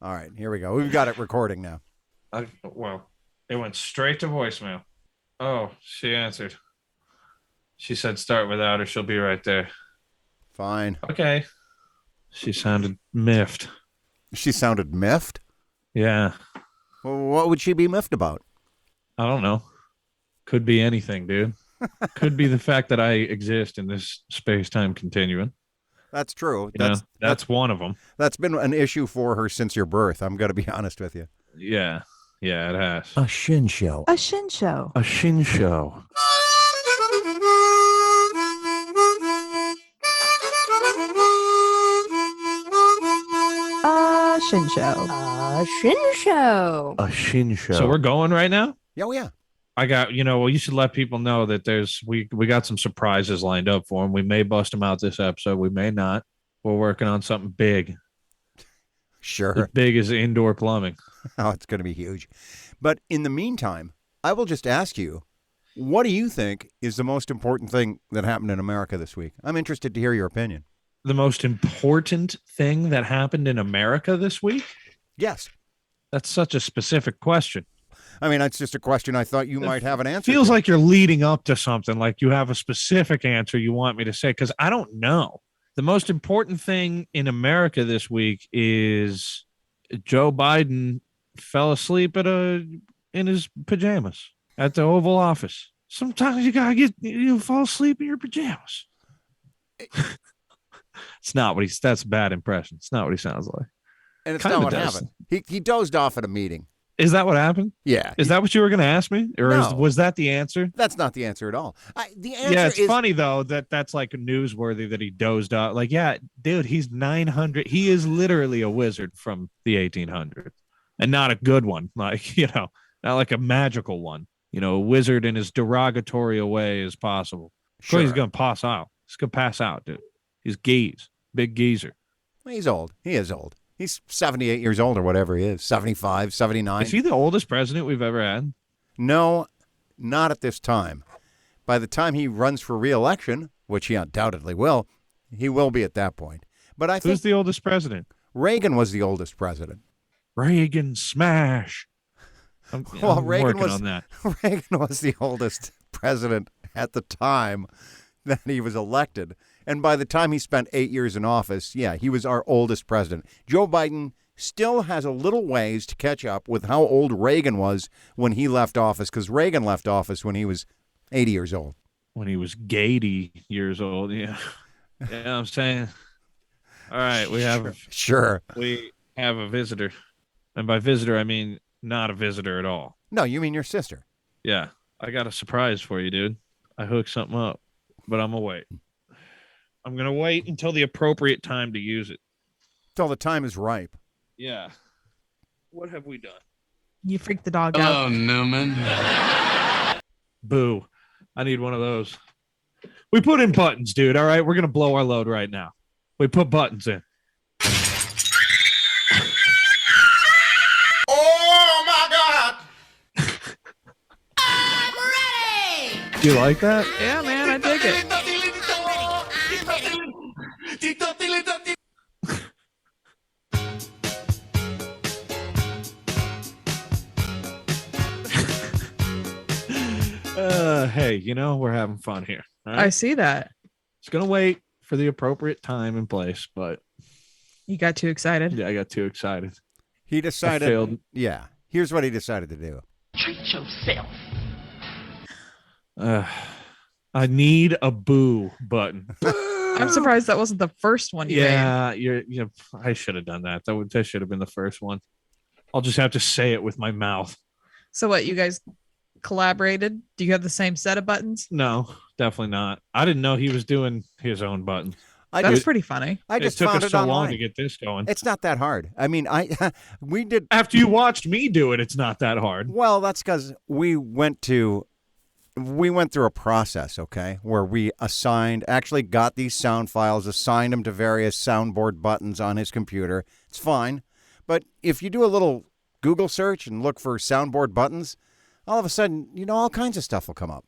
All right, here we go. We've got it recording now. Well, it went straight to voicemail. Oh, she answered. She said start without her. She'll be right there. Fine. Okay. She sounded miffed. She sounded miffed? Yeah. Well, what would she be miffed about? I don't know. Could be anything, dude. Could be the fact that I exist in this space-time continuum. That's true. That's one of them. That's been an issue for her since your birth. I'm going to be honest with you. Yeah. Yeah, it has. A shin show. A shin show. A shin show. A shin show. A shin show. A shin show. So we're going right now? Oh, yeah. I got, well, you should let people know that we got some surprises lined up for them. We may bust them out this episode. We may not. We're working on something big. Sure. As big as indoor plumbing. Oh, it's going to be huge. But in the meantime, I will just ask you, what do you think is the most important thing that happened in America this week? I'm interested to hear your opinion. The most important thing that happened in America this week? Yes. That's such a specific question. I mean, that's just a question I thought you might have an answer Feels to. like you're leading up to something, like you have a specific answer you want me to say, because I don't know. The most important thing in America this week is Joe Biden fell asleep in his pajamas at the Oval Office. Sometimes you gotta fall asleep in your pajamas. It's not what that's a bad impression. It's not what he sounds like. And it's not what happened. He dozed off at a meeting. Is that what happened? Yeah. Is that what you were going to ask me? Or No. was that the answer? That's not the answer at all. The answer Yeah, it's is funny, though, that's like newsworthy that he dozed off. Like, yeah, dude, he's 900. He is literally a wizard from the 1800s. And not a good one. Like, not like a magical one. A wizard in as derogatory a way as possible. Sure. He's going to pass out. He's going to pass out, dude. He's geese. Big geezer. He's old. He is old. He's 78 years old or whatever he is, 75, 79. Is he the oldest president we've ever had? No, not at this time. By the time he runs for re-election, which he undoubtedly will, he will be at that point. But I think Who's the oldest president? Reagan was the oldest president. Reagan smash. I'm Reagan working was on that. Reagan was the oldest president at the time that he was elected. And by the time he spent 8 years in office, yeah, he was our oldest president. Joe Biden still has a little ways to catch up with how old Reagan was when he left office, because Reagan left office when he was 80 years old. When he was 80 years old, yeah. Yeah, I'm saying. All right, we have a visitor. And by visitor, I mean not a visitor at all. No, you mean your sister. Yeah, I got a surprise for you, dude. I hooked something up, but I'm going to wait. I'm going to wait until the appropriate time to use it. Till the time is ripe. Yeah. What have we done? You freaked the dog out. Oh, Newman. Boo. I need one of those. We put in buttons, dude. All right, we're going to blow our load right now. We put buttons in. Oh, my God. I'm ready. Do you like that? Yeah, man, I dig it. Hey, we're having fun here. All right? I see that. It's going to wait for the appropriate time and place, but You got too excited. yeah, I got too excited. He decided. I failed. Yeah. Here's what he decided to do. Treat yourself. I need a boo button. I'm surprised that wasn't the first one you made. Yeah, I should have done that. That should have been the first one. I'll just have to say it with my mouth. So what, you guys collaborated? Do you have the same set of buttons? No, definitely not. I didn't know he was doing his own button. That's pretty funny. I just it took found us it so online. long to get this going. It's not that hard. I mean, we did. After you watched me do it, it's not that hard. Well, that's because we went through a process, okay, where we actually got these sound files, assigned them to various soundboard buttons on his computer. It's fine. But if you do a little Google search and look for soundboard buttons, all of a sudden, all kinds of stuff will come up.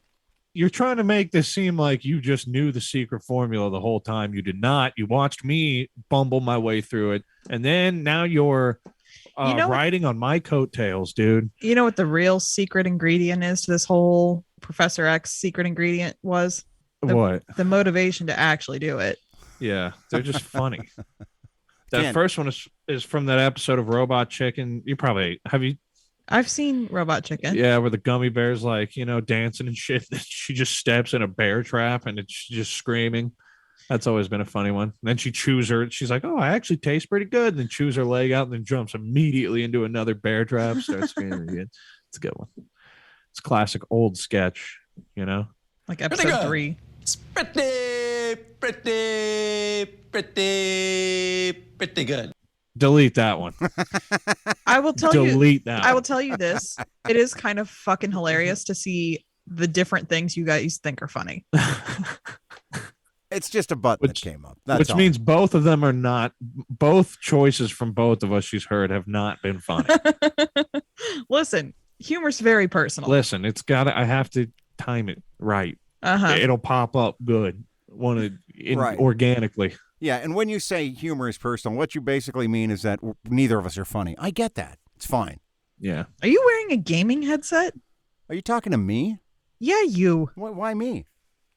You're trying to make this seem like you just knew the secret formula the whole time. You did not. You watched me bumble my way through it. And then now you're You know what- riding on my coattails, dude. You know what the real secret ingredient is to this whole Professor X secret ingredient was? What? The motivation to actually do it. Yeah, they're just funny. That Ken. first one is from that episode of Robot Chicken. You probably have you. I've seen Robot Chicken. Yeah, where the gummy bear's like, dancing and shit. She just steps in a bear trap and it's just screaming. That's always been a funny one. And then she chews her. She's like, "Oh, I actually taste pretty good." And then chews her leg out and then jumps immediately into another bear trap. Starts screaming again. It's a good one. It's a classic old sketch, Like episode 3. It's pretty good. Delete that one. I will tell you. Delete that. I will tell you this. It is kind of fucking hilarious to see the different things you guys think are funny. It's just a button that came up. That's Which all. means both of them are not. Both choices from both of us she's heard have not been funny. Listen, humor's very personal. Listen, I have to time it right. Uh-huh. It'll pop up good. Right. Organically. Yeah, and when you say humor is personal, what you basically mean is that neither of us are funny. I get that. It's fine. Yeah. Are you wearing a gaming headset? Are you talking to me? Yeah, you. Why me?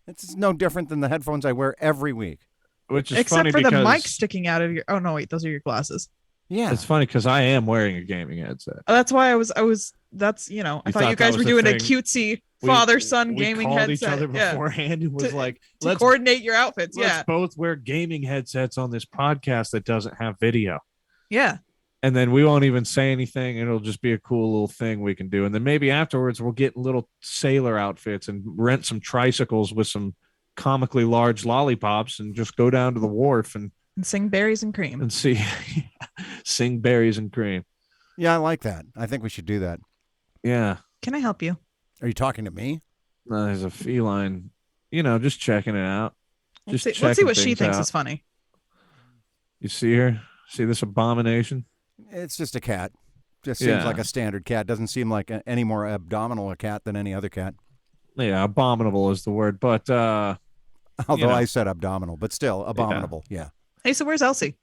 It's no different than the headphones I wear every week. Which is Except funny for the because mic sticking out of your. Oh no, wait, those are your glasses. Yeah. it's funny because I am wearing a gaming headset. Oh, that's why I was. That's I You thought you thought guys that were was doing the a thing. cutesy father-son gaming we called headset. each other Yeah. beforehand and was To- like, To let's coordinate your outfits. let's Yeah, both wear gaming headsets on this podcast that doesn't have video. yeah. And then we won't even say anything. And it'll just be a cool little thing we can do. And then maybe afterwards we'll get little sailor outfits and rent some tricycles with some comically large lollipops and just go down to the wharf and And sing berries and cream. see sing berries and cream. Yeah, I like that. I think we should do that. Yeah. Can I help you? Are you talking to me? There's a feline, just checking it out. Let's Just see, let's see checking what she things thinks out. is funny. You see her? See this abomination? It's just a cat. Just seems Yeah. like a standard cat. Doesn't seem like any more abdominal a cat than any other cat. Yeah, abominable is the word. But Although know. I said abdominal, but still abominable. Yeah. Hey, so where's Elsie?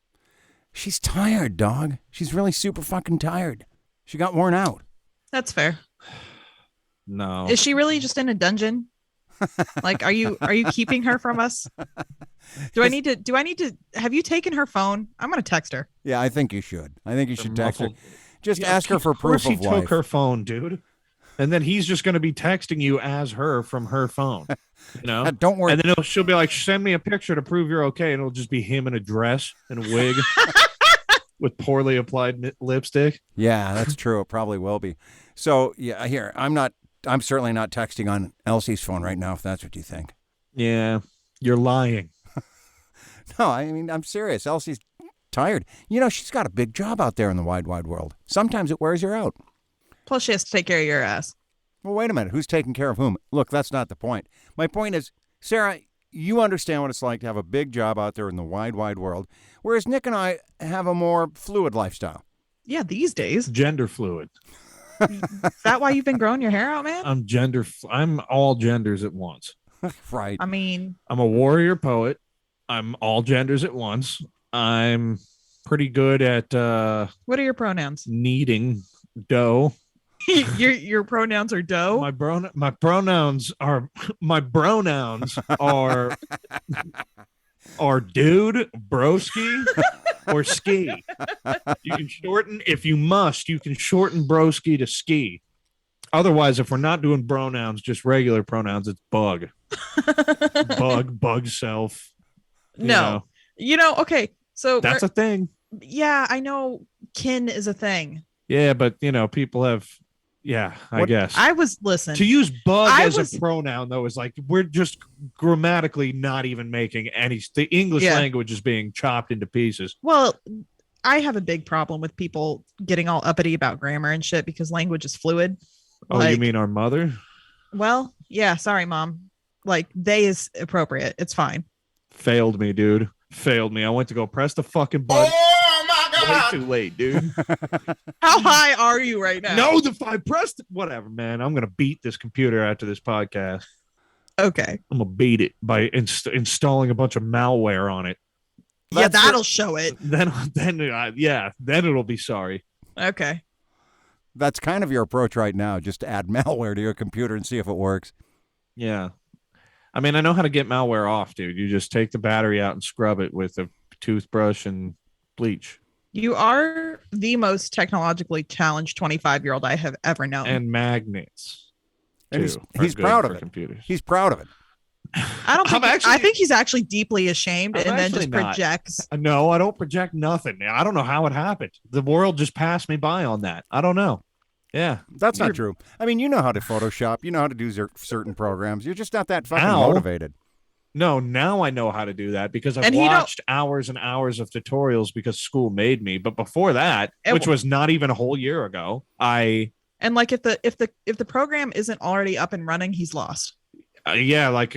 She's tired, dog. She's really super fucking tired. She got worn out. That's fair. no. Is she really just in a dungeon? Like, are you keeping her from us? Do I need to have you taken her phone? I'm gonna text her. Yeah, I think you should. I think you should text her. muffled- Just Yeah, ask her for of course proof of he life. took her phone, dude. And then he's just going to be texting you as her from her phone, Don't worry. And then she'll be like, "Send me a picture to prove you're okay," and it'll just be him in a dress and a wig with poorly applied lipstick. Yeah, that's true. It probably will be. So yeah, here I'm certainly not texting on Elsie's phone right now. If that's what you think. Yeah, you're lying. No, I mean I'm serious. Elsie's tired. She's got a big job out there in the wide, wide world. Sometimes it wears her out. Plus, she has to take care of your ass. Well, wait a minute. Who's taking care of whom? Look, that's not the point. My point is, Sarah, you understand what it's like to have a big job out there in the wide, wide world, whereas Nick and I have a more fluid lifestyle. Yeah, these days. Gender fluid. Is that why you've been growing your hair out, man? I'm all genders at once. Right. I mean, I'm a warrior poet. I'm all genders at once. I'm pretty good at what are your pronouns? kneading dough. your pronouns are dough. My pronouns are are dude, broski, or ski. You can shorten broski to ski. Otherwise, if we're not doing pronouns, just regular pronouns, it's bug. bug self. No. Okay. So That's a thing. yeah, I know kin is a thing. Yeah, but people have I guess. I was listen. To use bug I as was- a pronoun, though, is like we're just grammatically not even making any. The English Yeah. language is being chopped into pieces. Well, I have a big problem with people getting all uppity about grammar and shit because language is fluid. Oh, you Like, mean our mother? Well, yeah, sorry, mom. Like, they is appropriate. It's fine. Failed me, dude. Failed me. I went to go press the fucking button. Oh my Way God! too late, dude. How high are you right now? No, if I pressed it, whatever, man. I'm gonna beat this computer after this podcast. Okay. I'm gonna beat it by installing a bunch of malware on it. Yeah, That's that'll show it. Then it'll be sorry. Okay. That's kind of your approach right now, just to add malware to your computer and see if it works. Yeah. I mean, I know how to get malware off, dude. You just take the battery out and scrub it with a toothbrush and bleach. You are the most technologically challenged 25-year-old I have ever known. And magnets. And too, he's are proud good of for it. computers. He's proud of it. I don't think I'm I think he's actually deeply ashamed I'm and then actually just not. projects. No, I don't project nothing. I don't know how it happened. The world just passed me by on that. I don't know. Yeah. That's not true. I mean, you know how to Photoshop. You know how to do certain programs. You're just not that fucking Now? motivated. No, now I know how to do that because I've And watched hours and hours of tutorials because school made me. But before that, And- which was not even a whole year ago, And like if the program isn't already up and running, he's lost. yeah, like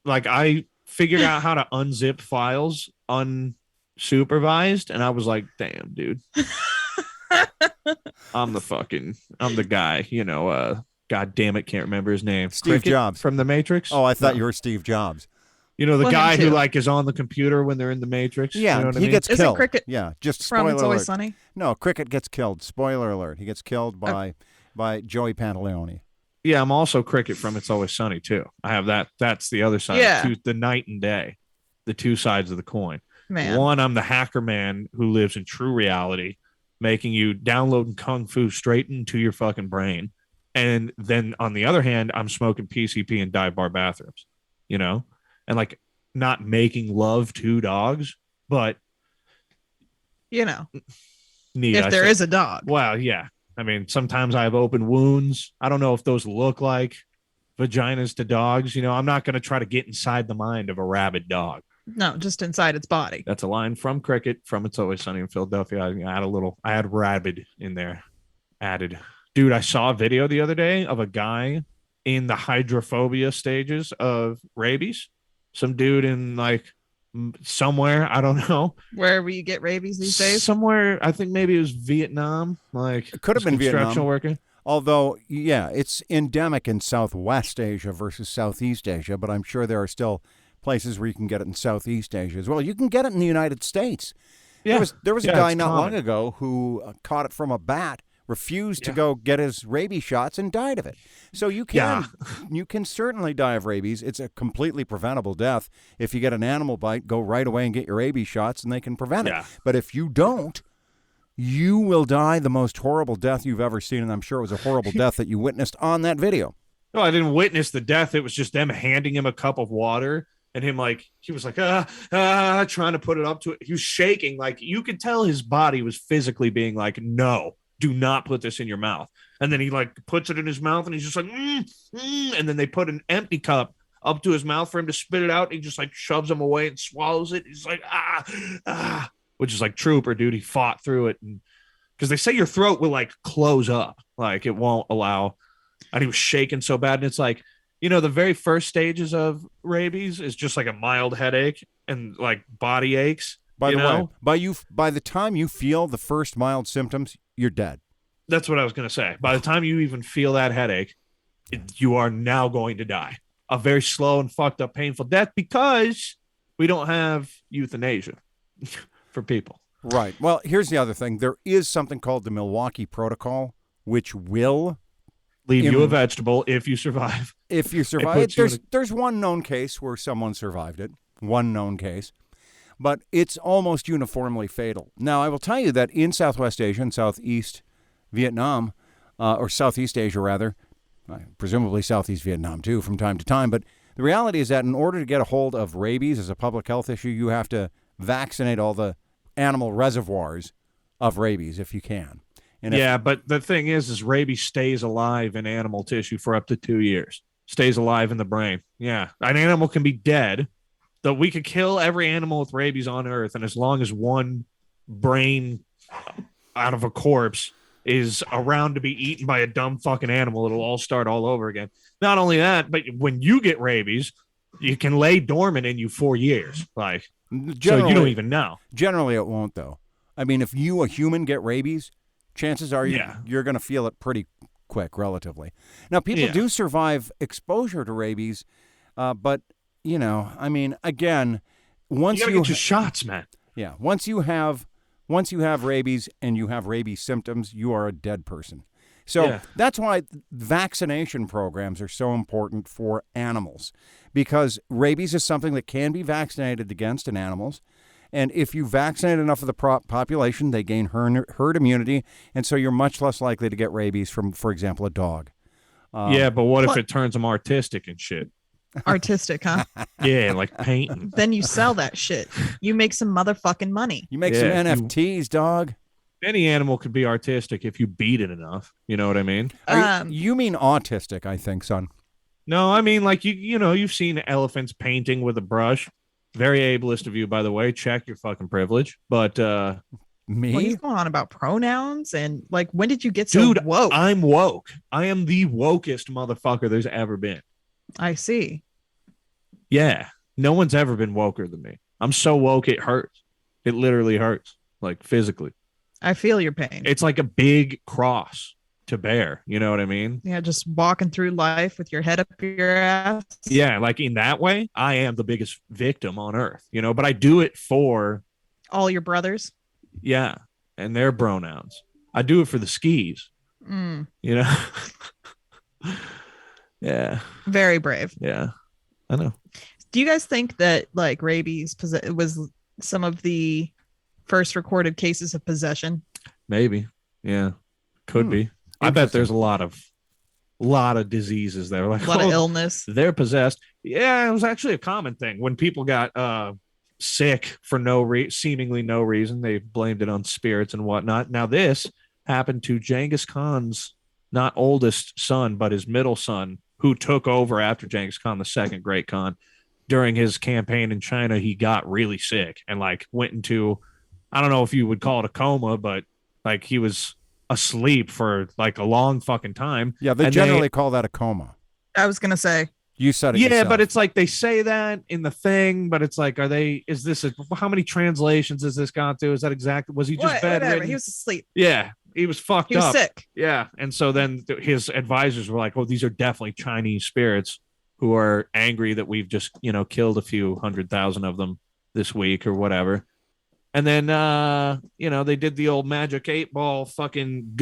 I figured out how to unzip files unsupervised, and I was like, damn, dude. I'm the guy, God damn it, can't remember his name. Steve Cricket Jobs. from The Matrix. Oh, I thought you were Steve Jobs. The Well, him guy who too. is on the computer when they're in the Matrix. Yeah, you know what I he mean? gets Isn't killed. Cricket Yeah, just From spoiler It's Always alert. Sunny. No, Cricket gets killed. Spoiler alert. He gets killed by Joey Pantaleone. Yeah, I'm also Cricket from It's Always Sunny too. I have that. That's the other side. Yeah. The night and day, the two sides of the coin. Man. One, I'm the hacker man who lives in true reality, making you downloading kung fu straight into your fucking brain. And then on the other hand, I'm smoking PCP in dive bar bathrooms, and like not making love to dogs, but need if there is a dog. Well, yeah. I mean, sometimes I have open wounds. I don't know if those look like vaginas to dogs. I'm not going to try to get inside the mind of a rabid dog. No, just inside its body. That's a line from Cricket from It's Always Sunny in Philadelphia. I had rabid in there added. Dude, I saw a video the other day of a guy in the hydrophobia stages of rabies. Some dude in somewhere, I don't know. Wherever you get rabies these days. Somewhere, I think maybe it was Vietnam. It could have been construction Vietnam. worker. Although, yeah, it's endemic in Southwest Asia versus Southeast Asia, but I'm sure there are still places where you can get it in Southeast Asia as well. You can get it in the United States. Yeah. There was a Yeah, guy it's not long common. ago who caught it from a bat, refused to go get his rabies shots, and died of it. So you can certainly die of rabies. It's a completely preventable death. If you get an animal bite, go right away and get your rabies shots, and they can prevent Yeah. it. But if you don't, you will die the most horrible death you've ever seen, and I'm sure it was a horrible death that you witnessed on that video. No, I didn't witness the death. It was just them handing him a cup of water and him he was trying to put it up to it. He was shaking. You could tell his body was physically being like, no, do not put this in your mouth. And then he puts it in his mouth and he's just like, and then they put an empty cup up to his mouth for him to spit it out. And he just shoves them away and swallows it. He's like, which is trooper, dude. He fought through it. And because they say your throat will close up, it won't allow. And he was shaking so bad. And it's the very first stages of rabies is just a mild headache and body aches. By the way, by the time you feel the first mild symptoms, you're dead. That's what I was going to say. By the time you even feel that headache, you are now going to die. A very slow and fucked up, painful death because we don't have euthanasia for people. Right. Well, here's the other thing. There is something called the Milwaukee Protocol, which will leave you a vegetable if you survive. If you survive, there's one known case where someone survived it. One known case. But it's almost uniformly fatal. Now, I will tell you that in Southwest Asia and Southeast Vietnam, or Southeast Asia rather, presumably Southeast Vietnam too from time to time, but the reality is that in order to get a hold of rabies as a public health issue, you have to vaccinate all the animal reservoirs of rabies if you can. And but the thing is rabies stays alive in animal tissue for up to 2 years. Stays alive in the brain. Yeah. An animal can be dead. That we could kill every animal with rabies on Earth, and as long as one brain out of a corpse is around to be eaten by a dumb fucking animal, it'll all start all over again. Not only that, but when you get rabies, you can lay dormant in you 4 years. So you don't even know. Generally, it won't, though. I mean, if you, a human, get rabies, chances are you're going to feel it pretty quick, relatively. Now, people do survive exposure to rabies, but... I mean, again, once you gotta get your shots, man. Yeah, once you have Once you have rabies and you have rabies symptoms, you are a dead person. So that's why vaccination programs are so important for animals, because rabies is something that can be vaccinated against in animals. And if you vaccinate enough of the population, they gain herd immunity. And so you're much less likely to get rabies from, for example, a dog. Yeah, but what if it turns them artistic and shit? Artistic, huh? Yeah, like painting. Then you sell that shit. You make some motherfucking money. You make some NFTs, dog. Any animal could be artistic if you beat it enough. You know what I mean? You mean autistic, I think, son. No, I mean, like, you've seen elephants painting with a brush. Very ableist of you, by the way. Check your fucking privilege. But me? Well, he's going on about pronouns and like, when did you get so woke? I'm woke. I am the wokest motherfucker there's ever been. I see. Yeah. No one's ever been woker than me. I'm so woke it hurts. It literally hurts, like physically. I feel your pain. It's like a big cross to bear. You know what I mean? Yeah, just walking through life with your head up your ass. Yeah, like in that way, I am the biggest victim on earth, but I do it for all your brothers. Yeah, and their pronouns. I do it for the skis. Yeah. Very brave. Yeah, I know. Do you guys think that like rabies was some of the first recorded cases of possession? Maybe. Yeah, could be. I bet there's a lot of diseases there, like a lot of illness. They're possessed. Yeah, it was actually a common thing when people got sick for seemingly no reason. They blamed it on spirits and whatnot. Now this happened to Genghis Khan's not oldest son, but his middle son, who took over after Genghis Khan, the second great Khan. During his campaign in China, he got really sick and like went into, I don't know if you would call it a coma, but like he was asleep for like a long fucking time. Yeah, they generally call that a coma. I was gonna say. You said it yourself. But it's like they say that in the thing, but it's like, how many translations has this gone through? Is that exactly, was he just bedridden? He was asleep. Yeah, he was fucked up. He was sick. Yeah, and so then his advisors were like, oh, these are definitely Chinese spirits who are angry that we've just, killed a few 100,000 of them this week or whatever. And then, they did the old magic 8-ball fucking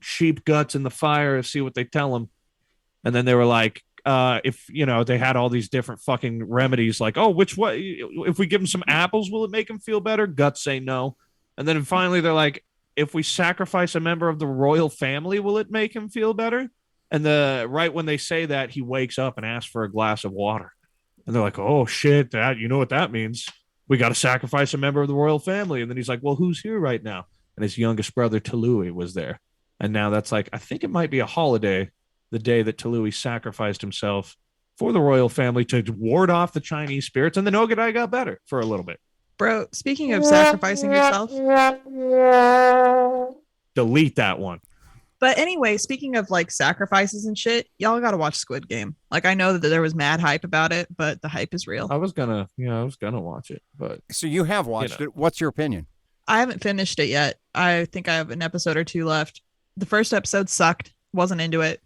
sheep guts in the fire, see what they tell them. And then they were like, if, they had all these different fucking remedies, like, oh, if we give them some apples, will it make them feel better? Guts say no. And then finally they're like, if we sacrifice a member of the royal family, will it make him feel better? And right when they say that, he wakes up and asks for a glass of water. And they're like, oh, shit, you know what that means? We got to sacrifice a member of the royal family. And then he's like, well, who's here right now? And his youngest brother, Talui, was there. And now that's like, I think it might be a holiday, the day that Talui sacrificed himself for the royal family to ward off the Chinese spirits. And the Nogadai got better for a little bit. Bro, speaking of sacrificing yourself. Delete that one. But anyway, speaking of like sacrifices and shit, y'all got to watch Squid Game. Like, I know that there was mad hype about it, but the hype is real. I was gonna watch it, but so you have watched it. What's your opinion? I haven't finished it yet. I think I have an episode or two left. The first episode sucked. Wasn't into it.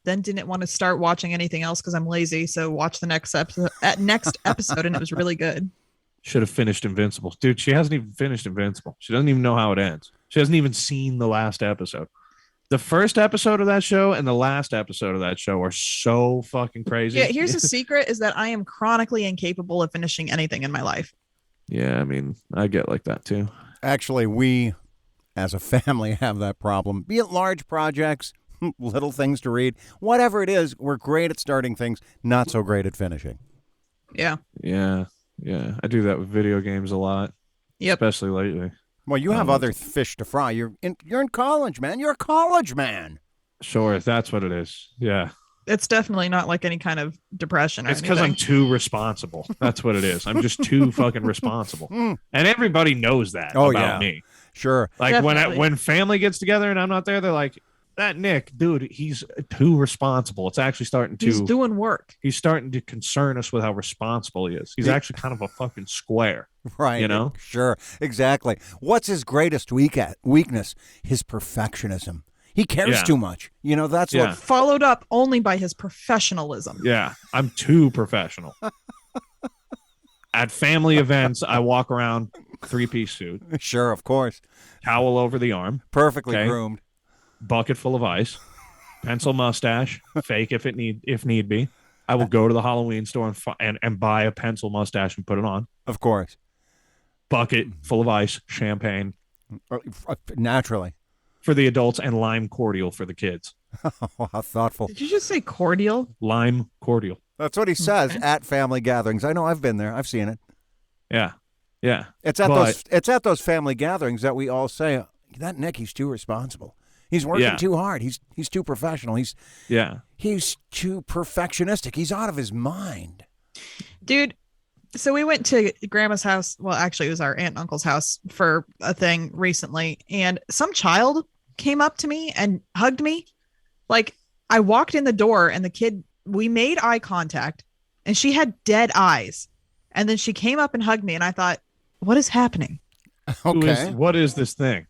Then didn't want to start watching anything else because I'm lazy. So watch the next episode, and it was really good. Should have finished Invincible, dude. She hasn't even finished Invincible. She doesn't even know how it ends. She hasn't even seen the last episode. The first episode of that show and the last episode of that show are so fucking crazy. Yeah, here's a secret is that I am chronically incapable of finishing anything in my life. Yeah, I mean, I get like that too. Actually, we as a family have that problem. Be it large projects, little things to read, whatever it is, we're great at starting things, not so great at finishing. Yeah. Yeah. I do that with video games a lot. Yep. Especially lately. Well, you have other fish to fry. You're in college, man. You're a college man. Sure, that's what it is. Yeah. It's definitely not like any kind of depression. It's because I'm too responsible. That's what it is. I'm just too fucking responsible. And everybody knows that about me. Sure. Like Definitely. when family gets together and I'm not there, they're like, that Nick, dude, he's too responsible. It's actually starting to... He's doing work. He's starting to concern us with how responsible he is. He's actually kind of a fucking square. Right. You know? Sure. Exactly. What's his greatest weakness? His perfectionism. He cares too much. That's what... Followed up only by his professionalism. Yeah. I'm too professional. At family events, I walk around 3-piece suit, Sure, of course. towel over the arm, Perfectly Okay. groomed. bucket full of ice, pencil mustache, fake if need be. I will go to the Halloween store and buy a pencil mustache and put it on. Of course. Bucket full of ice, champagne Naturally. for the adults, and lime cordial for the kids. Oh, how thoughtful. Did you just say cordial? Lime cordial. That's what he says at family gatherings. I know, I've been there. I've seen it. Yeah. Yeah. It's at those family gatherings that we all say, that Nick, he's too responsible. He's working too hard. He's too professional. He's too perfectionistic. He's out of his mind. Dude, so we went to grandma's house. Well, actually, it was our aunt and uncle's house for a thing recently. And some child came up to me and hugged me. Like, I walked in the door and the kid, we made eye contact and she had dead eyes. And then she came up and hugged me. And I thought, what is happening? Okay. What is this thing?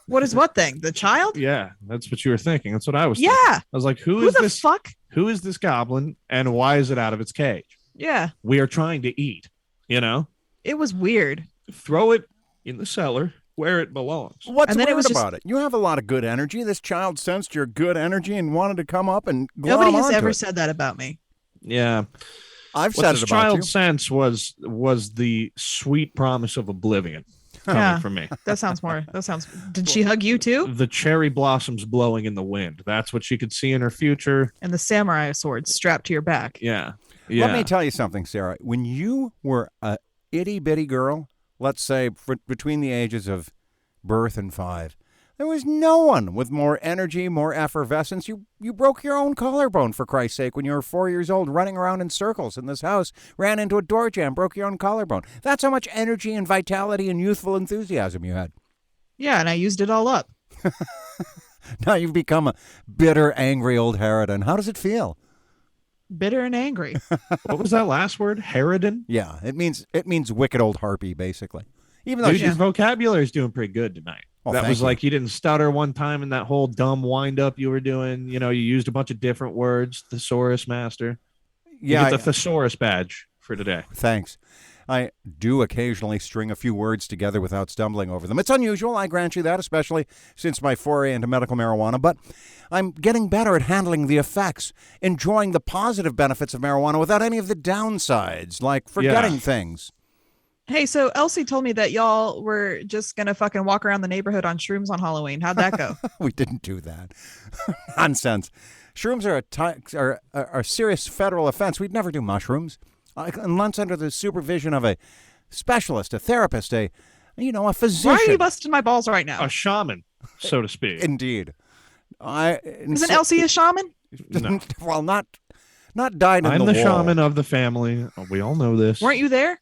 What is what thing? The child? Yeah, that's what you were thinking. That's what I was Yeah. thinking. I was like, who is the this? fuck? Who is this goblin and why is it out of its cage? Yeah. We are trying to eat, It was weird. Throw it in the cellar where it belongs. What's And then it weird was just- about it? You have a lot of good energy. This child sensed your good energy and wanted to come up and glom Nobody has onto ever it. said that about me. Yeah. I've What said this it about child you. sense was the sweet promise of oblivion coming Yeah. from me. That sounds. Did she hug you too? The cherry blossoms blowing in the wind. That's what she could see in her future. And the samurai sword strapped to your back. Yeah. Let me tell you something, Sarah. When you were a itty-bitty girl, let's say between the ages of birth and 5, there was no one with more energy, more effervescence. You broke your own collarbone, for Christ's sake, when you were 4 years old, running around in circles in this house, ran into a door jam, broke your own collarbone. That's how much energy and vitality and youthful enthusiasm you had. Yeah, and I used it all up. Now you've become a bitter, angry old harridan. How does it feel? Bitter and angry. What was that last word? Harridan? Yeah, it means wicked old harpy, basically. Even though Dude, she, your vocabulary is doing pretty good tonight. Oh, that thank was you. like you didn't stutter one time in that whole dumb wind up you were doing. You used a bunch of different words. Thesaurus master. You yeah, get the Thesaurus badge for today. thanks. I do occasionally string a few words together without stumbling over them. It's unusual, I grant you that, especially since my foray into medical marijuana, but I'm getting better at handling the effects, enjoying the positive benefits of marijuana without any of the downsides, like forgetting things. Hey, so Elsie told me that y'all were just gonna fucking walk around the neighborhood on shrooms on Halloween. How'd that go? We didn't do that. Nonsense. Shrooms are a serious federal offense. We'd never do mushrooms unless under the supervision of a specialist, a therapist, a physician. Why are you busting my balls right now? A shaman, so to speak. Indeed. Isn't Elsie a shaman? No. Well, not dyed in I'm the wall. shaman of the family. We all know this. Weren't you there?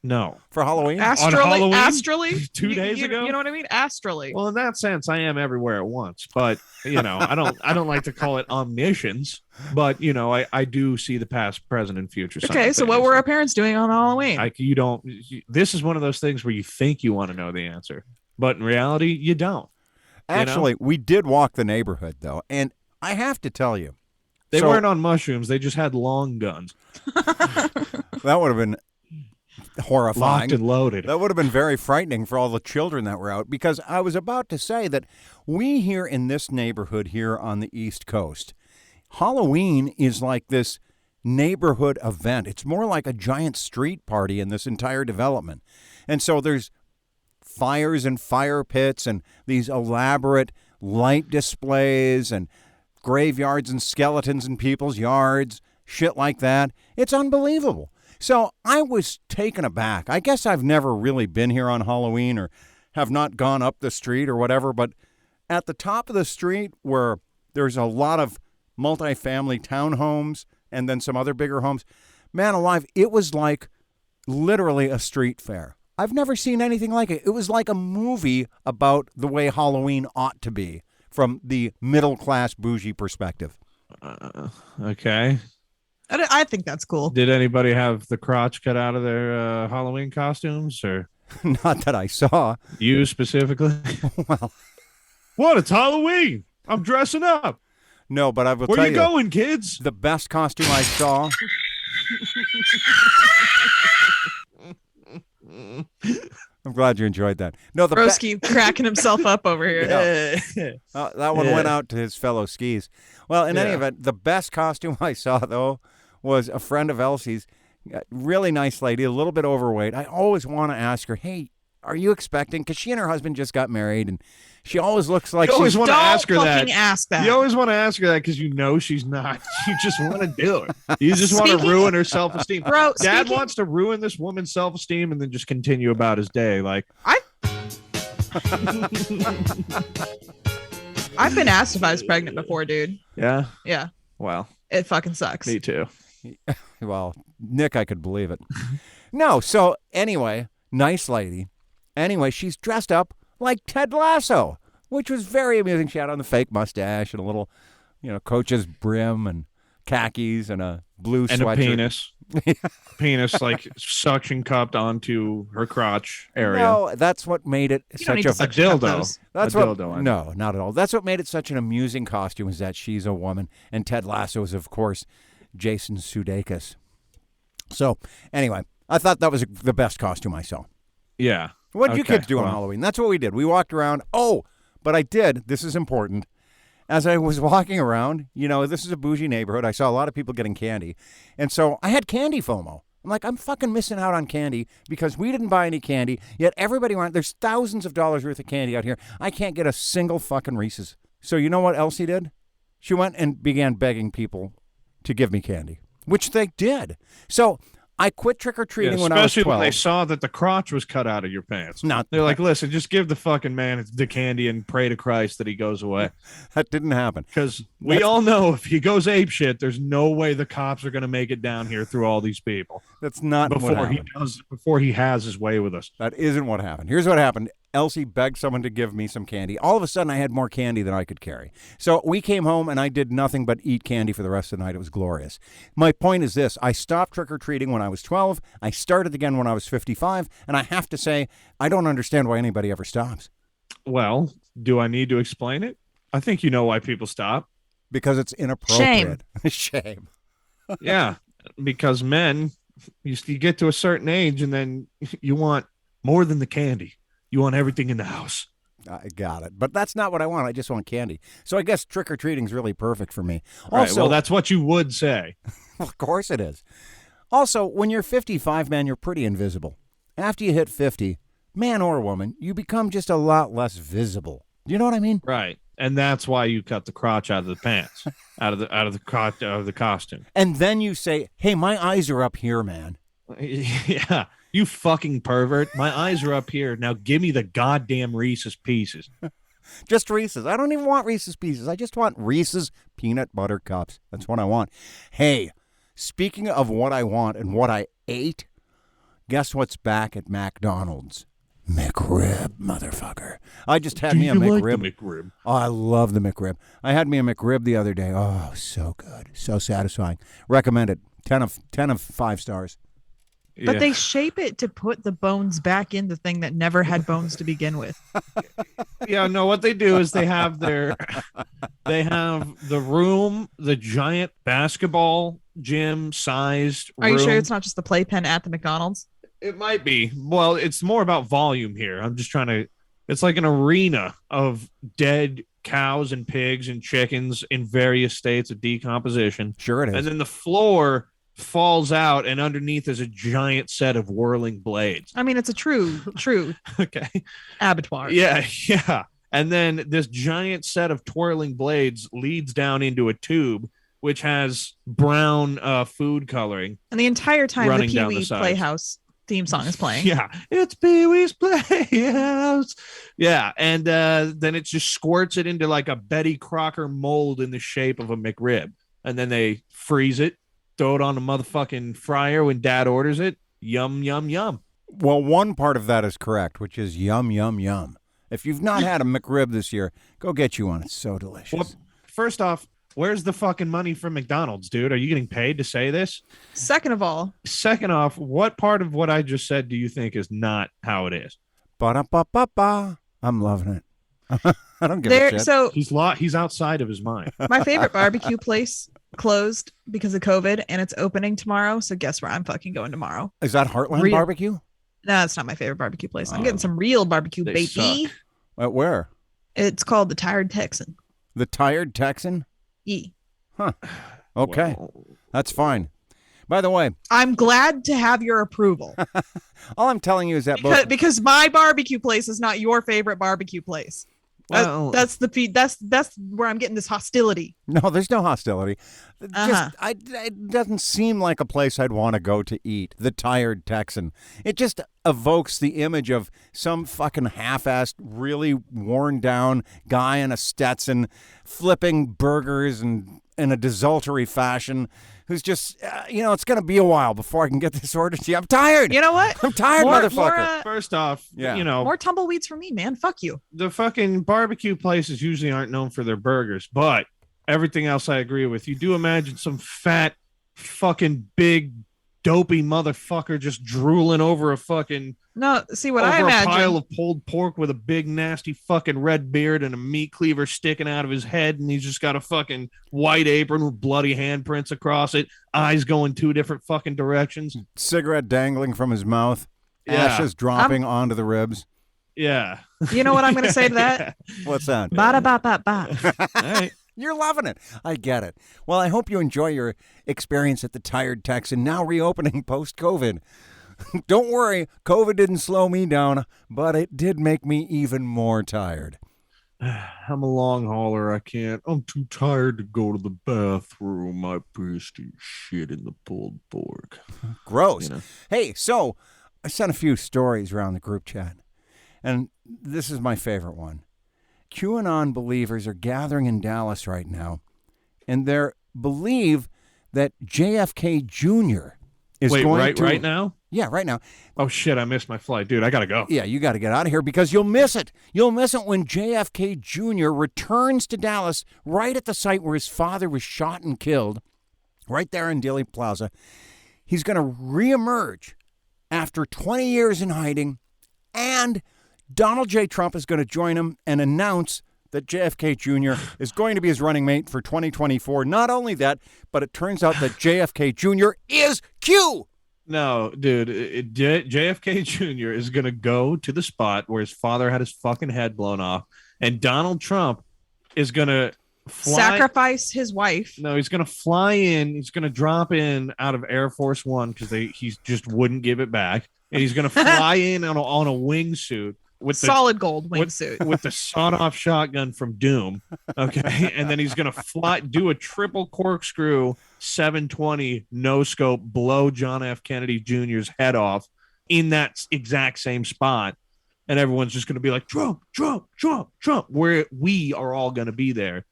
No. For Halloween? Halloween? Astrally? 2 days ago? You know what I mean? Astrally. Well, in that sense, I am everywhere at once. But I don't like to call it omniscience. But I do see the past, present, and future. Okay, so what were our parents doing on Halloween? This is one of those things where you think you want to know the answer, but in reality, you don't. Actually, we did walk the neighborhood, though, and I have to tell you, They weren't on mushrooms. They just had long guns, that would have been horrifying. locked and loaded. That would have been very frightening for all the children that were out, because I was about to say that we here in this neighborhood here on the East Coast, Halloween is like this neighborhood event. It's more like a giant street party in this entire development. And so there's fires and fire pits and these elaborate light displays and graveyards and skeletons in people's yards, shit like that. It's unbelievable. So I was taken aback. I guess I've never really been here on Halloween or have not gone up the street or whatever, but at the top of the street where there's a lot of multifamily townhomes and then some other bigger homes, man alive, it was like literally a street fair. I've never seen anything like it. It was like a movie about the way Halloween ought to be from the middle-class bougie perspective. Okay. I think that's cool. Did anybody have the crotch cut out of their Halloween costumes, or Not that I saw. you specifically? Well, What? It's Halloween. I'm dressing up. no, but I will Where tell you going, kids? the best costume I saw. I'm glad you enjoyed that. No, the Broski cracking himself up over here. that one went out to his fellow skis. Well, in any event, the best costume I saw, though, was a friend of Elsie's, really nice lady, a little bit overweight. I always want to ask her, hey, are you expecting? Because she and her husband just got married, and she always looks like You always she's... want to ask her that. Ask that. You always want to ask her that because you know she's not. You just want to do it. You just want to ruin her self-esteem. Bro, Dad wants to ruin this woman's self-esteem and then just continue about his day. Like I've been asked if I was pregnant before, dude. Yeah. Yeah. Well, It fucking sucks. me too. Well, Nick, I could believe it. No, so anyway, nice lady. Anyway, she's dressed up like Ted Lasso, which was very amusing. She had on the fake mustache and a little, coach's brim and khakis and a blue And sweatshirt. a penis. Penis like suction cupped onto her crotch area. No, that's what made it You don't such need a... to suction up dildo. those. That's A what, dildo, I mean. no, not at all. That's what made it such an amusing costume, is that she's a woman, and Ted Lasso is, of course, Jason Sudeikis. So, anyway, I thought that was the best costume I saw. Yeah. What did you Okay, kids do on well. Halloween? That's what we did. We walked around. Oh, but I did. This is important. As I was walking around, this is a bougie neighborhood. I saw a lot of people getting candy. And so I had candy FOMO. I'm like, I'm fucking missing out on candy because we didn't buy any candy, yet everybody around, there's thousands of dollars worth of candy out here. I can't get a single fucking Reese's. So you know what Elsie did? She went and began begging people to give me candy, which they did. So I quit trick-or-treating when I was especially 12. when they saw that the crotch was cut out of your pants. They're like, listen, just give the fucking man the candy and pray to Christ that he goes away. That didn't happen. Because we all know if he goes ape shit, there's no way the cops are going to make it down here through all these people. That's not what happened. Before he has his way with us. That isn't what happened. Here's what happened. Elsie begged someone to give me some candy. All of a sudden, I had more candy than I could carry. So we came home, and I did nothing but eat candy for the rest of the night. It was glorious. My point is this. I stopped trick-or-treating when I was 12. I started again when I was 55. And I have to say, I don't understand why anybody ever stops. Well, do I need to explain it? I think you know why people stop. Because it's inappropriate. Shame. Yeah, because men, you get to a certain age, and then you want more than the candy. You want everything in the house. I got it. But that's not what I want. I just want candy. So I guess trick-or-treating is really perfect for me. Right, Also, well, that's what you would say. Of course it is. Also, when you're 55, man, you're pretty invisible. After you hit 50, man or woman, you become just a lot less visible. Do you know what I mean? Right. And that's why you cut the crotch out of the pants, out of the costume. And then you say, hey, my eyes are up here, man. Yeah. You fucking pervert. My eyes are up here. Now give me the goddamn Reese's Pieces. Just Reese's. I don't even want Reese's Pieces. I just want Reese's peanut butter cups. That's what I want. Hey, speaking of what I want and what I ate, guess what's back at McDonald's? McRib, motherfucker. I just had me a McRib. Like the McRib? Oh, I love the McRib. I had me a McRib the other day. Oh, so good. So satisfying. Recommend it. 10 of 5 stars. But they shape it to put the bones back in the thing that never had bones to begin with. Yeah, no, what they do is they have the room, the giant basketball gym sized Are room. you sure it's not just the playpen at the McDonald's? It might be. Well, it's more about volume here. I'm just trying to, it's like an arena of dead cows and pigs and chickens in various states of decomposition. Sure it is. And then the floor falls out, and underneath is a giant set of whirling blades. I mean, it's a true Okay. abattoir. Yeah. And then this giant set of twirling blades leads down into a tube, which has brown food coloring. And the entire time, the Running Pee down the Wee sides. Playhouse theme song is playing. Yeah, it's Pee Wee's Playhouse. Yeah, and then it just squirts it into like a Betty Crocker mold in the shape of a McRib. And then they freeze it, throw it on a motherfucking fryer when Dad orders it. Yum, yum, yum. Well, one part of that is correct, which is yum, yum, yum. If you've not had a McRib this year, go get you one. It's so delicious. Well, first off, where's the fucking money from McDonald's, dude? Are you getting paid to say this? Second of all, Second off, what part of what I just said do you think is not how it is? Ba-da-ba-ba-ba. I'm loving it. I don't give a shit. so He's outside of his mind. my favorite barbecue place closed because of COVID, and it's opening tomorrow. So guess where I'm fucking going tomorrow? Is that Heartland Real- Barbecue? No, that's not my favorite barbecue place. I'm getting some real barbecue, They baby. suck. At where? It's called the Tired Texan. The Tired Texan? E. Huh. Okay. Well, That's fine. By the way, I'm glad to have your approval all I'm telling you is that both because my barbecue place is not your favorite barbecue place. Well- That's where I'm getting this hostility. No, there's no hostility. Uh-huh. It doesn't seem like a place I'd want to go to eat. The Tired Texan. It just evokes the image of some fucking half-assed, really worn-down guy in a Stetson flipping burgers and in a desultory fashion who's just, it's going to be a while before I can get this order to you. I'm tired. You know what? I'm tired, More- motherfucker. more, First off, Yeah. More tumbleweeds for me, man. Fuck you. the fucking barbecue places usually aren't known for their burgers, but everything else I agree with. You do imagine some fat, fucking big, dopey motherfucker just drooling over a fucking No, see what over I a imagine. pile of pulled pork with a big nasty fucking red beard and a meat cleaver sticking out of his head, and he's just got a fucking white apron with bloody handprints across it, eyes going two different fucking directions. Cigarette dangling from his mouth, Yeah. ashes dropping onto the ribs. Yeah. You know what I'm going to say to that? What's that? Ba ba ba ba. All right. You're loving it. I get it. Well, I hope you enjoy your experience at the Tired Texan, now reopening post-COVID. Don't worry, COVID didn't slow me down, but it did make me even more tired. I'm a long hauler. I can't. I'm too tired to go to the bathroom. My pissed and shit in the pulled pork. Gross. You know. Hey, so I sent a few stories around the group chat, and this is my favorite one. QAnon believers are gathering in Dallas right now, and they believe that JFK Jr. is Wait, going to... right now? Yeah, right now. Oh shit! I missed my flight, dude. I gotta go. Yeah, you got to get out of here because you'll miss it. You'll miss it when JFK Jr. returns to Dallas right at the site where his father was shot and killed, right there in Dealey Plaza. He's going to reemerge after 20 years in hiding, and Donald J. Trump is going to join him and announce that JFK Jr. is going to be his running mate for 2024. Not only that, but it turns out that JFK Jr. is Q. No, dude. JFK Jr. is gonna go to the spot where his father had his fucking head blown off, and Donald Trump is gonna Sacrifice his wife. No, he's gonna fly in. He's gonna drop in out of Air Force One because he just wouldn't give it back, and he's gonna fly in on a wingsuit with the Solid gold wingsuit. with the sawed-off shotgun from Doom. Okay, and then he's gonna do a triple corkscrew 720 no scope, blow John F. Kennedy Jr.'s head off in that exact same spot, and everyone's just gonna be like, Trump, Trump, Trump, Trump. We are all gonna be there.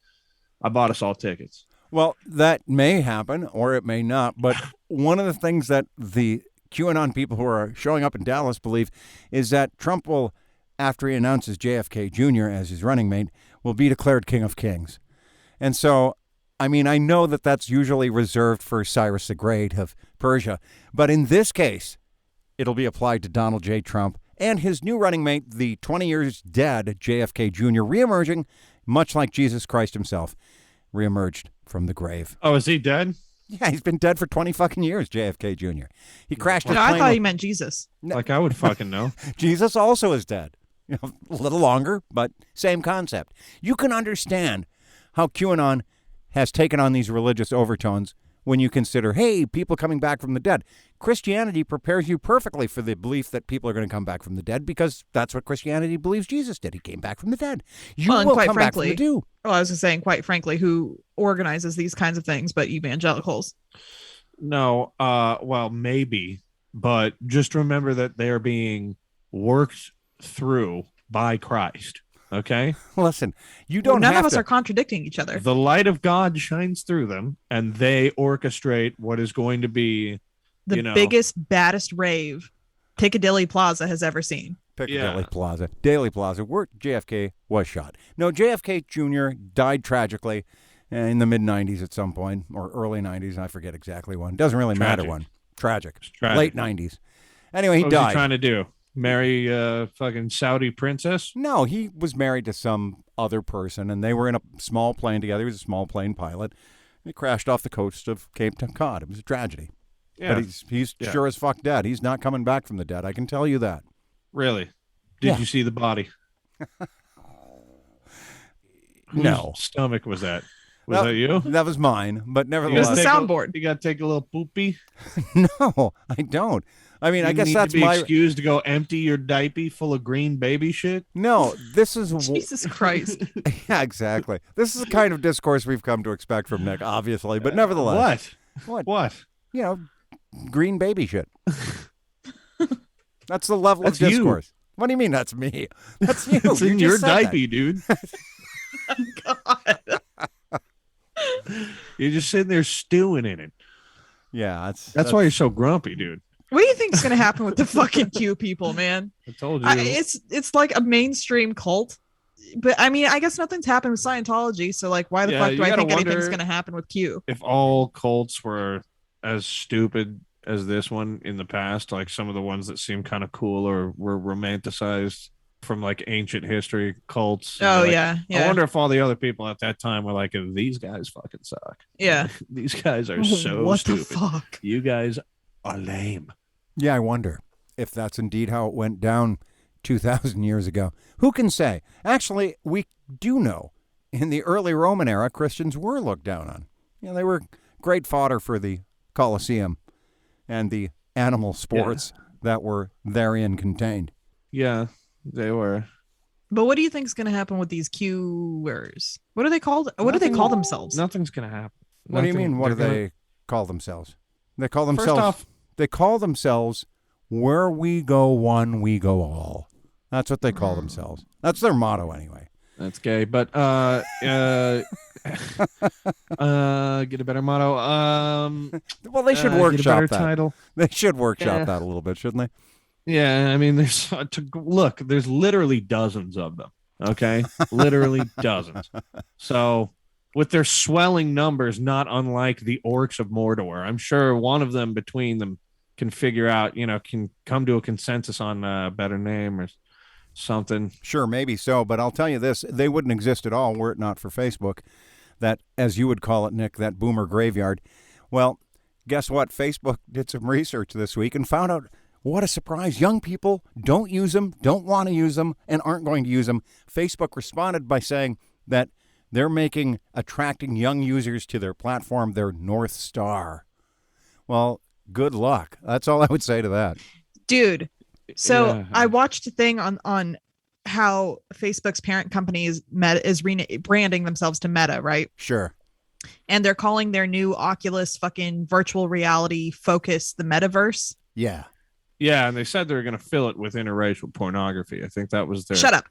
I bought us all tickets. Well, that may happen or it may not. But one of the things that the QAnon people who are showing up in Dallas believe is that Trump will, after he announces JFK Jr. as his running mate, will be declared King of Kings. And so, I mean, I know that that's usually reserved for Cyrus the Great of Persia. But in this case, it'll be applied to Donald J. Trump and his new running mate, the 20 years dead JFK Jr., reemerging, much like Jesus Christ himself, reemerged from the grave. Oh, is he dead? Yeah, he's been dead for 20 fucking years, JFK Jr. He crashed his No, I plane. thought he meant Jesus. Like I would fucking know. Jesus also is dead. A little longer, but same concept. You can understand how QAnon has taken on these religious overtones when you consider, hey, people coming back from the dead. Christianity prepares you perfectly for the belief that people are going to come back from the dead because that's what Christianity believes Jesus did. He came back from the dead. You Well, and will quite come frankly- back from the dew. Well, I was just saying, quite frankly, who organizes these kinds of things but evangelicals? No, well, maybe, but just remember that they are being worked through by Christ. Okay, Listen, you don't None have of us to. are contradicting each other. the light of God shines through them, and they orchestrate what is going to be The you know. biggest, baddest rave Piccadilly Plaza has ever seen. Piccadilly Yeah. Plaza, Daily Plaza, where JFK was shot. No, JFK Jr. died tragically in the mid-'90s at some point, or early 90s. I forget exactly when. Doesn't really matter Tragic. when. Tragic. tragic. Late 90s. Anyway, he What was he died. trying to do? Marry a fucking Saudi princess? No, he was married to some other person, and they were in a small plane together. He was a small plane pilot. He crashed off the coast of Cape Cod. It was a tragedy. Yeah. But he's Yeah. sure as fuck dead. He's not coming back from the dead. I can tell you that. Really? Did Yeah. you see the body? No. Whose stomach was that? Was that you? That was mine, but It was nevertheless. the soundboard. You got to take a little poopy. No, I don't. I mean, I guess need that's to be my excused to go empty your diaper full of green baby shit. No, this is Jesus Christ. Yeah, exactly. This is the kind of discourse we've come to expect from Nick, obviously, but nevertheless. What? You know, green baby shit. That's the level That's of you. discourse. What do you mean that's me? That's you. It's You in just your said that. diaper, dude. God. You're just sitting there stewing in it. Yeah, That's why you're so grumpy, dude. What do you think's gonna happen with the fucking Q people, man? I told you. It's like a mainstream cult. But I mean, I guess nothing's happened with Scientology, so like why the fuck you do I gotta think anything's wonder gonna happen with Q? if all cults were as stupid as this one in the past, like some of the ones that seem kind of cool or were romanticized from like ancient history cults. Oh Like, yeah. I wonder if all the other people at that time were like, these guys fucking suck. Yeah. These guys are so what stupid. the fuck? You guys are lame. Yeah, I wonder if that's indeed how it went down 2,000 years ago. Who can say? Actually, we do know. In the early Roman era, Christians were looked down on. You know, they were great fodder for the Colosseum and the animal sports that were therein contained. Yeah, they were. But what do you think's gonna happen with these Qers? What are they called? What do they call themselves? Nothing's gonna happen. What do you mean? What do they call themselves? They call First themselves. off, They call themselves "Where we go one, we go all." That's what they call themselves. That's their motto, anyway. that's gay, but get a better motto. Well, they should get a workshop better that. title. They should workshop Yeah. that a little bit, shouldn't they? Yeah, I mean, there's there's literally dozens of them. Okay, literally dozens. So with their swelling numbers, not unlike the orcs of Mordor, I'm sure one of them between them can figure out, can come to a consensus on a better name or something. Sure, maybe so, but I'll tell you this: they wouldn't exist at all were it not for Facebook. That, as you would call it, Nick, that boomer graveyard. Well, guess what? Facebook did some research this week and found out. What a surprise. Young people don't use them, don't want to use them, and aren't going to use them. Facebook responded by saying that they're attracting young users to their platform their North Star. Well, good luck. That's all I would say to that. Dude. So Yeah. I watched a thing on how Facebook's parent company is branding themselves to Meta, right? Sure. And they're calling their new Oculus fucking virtual reality focus the metaverse. Yeah. Yeah, and they said they were going to fill it with interracial pornography. I think that was their. Shut up.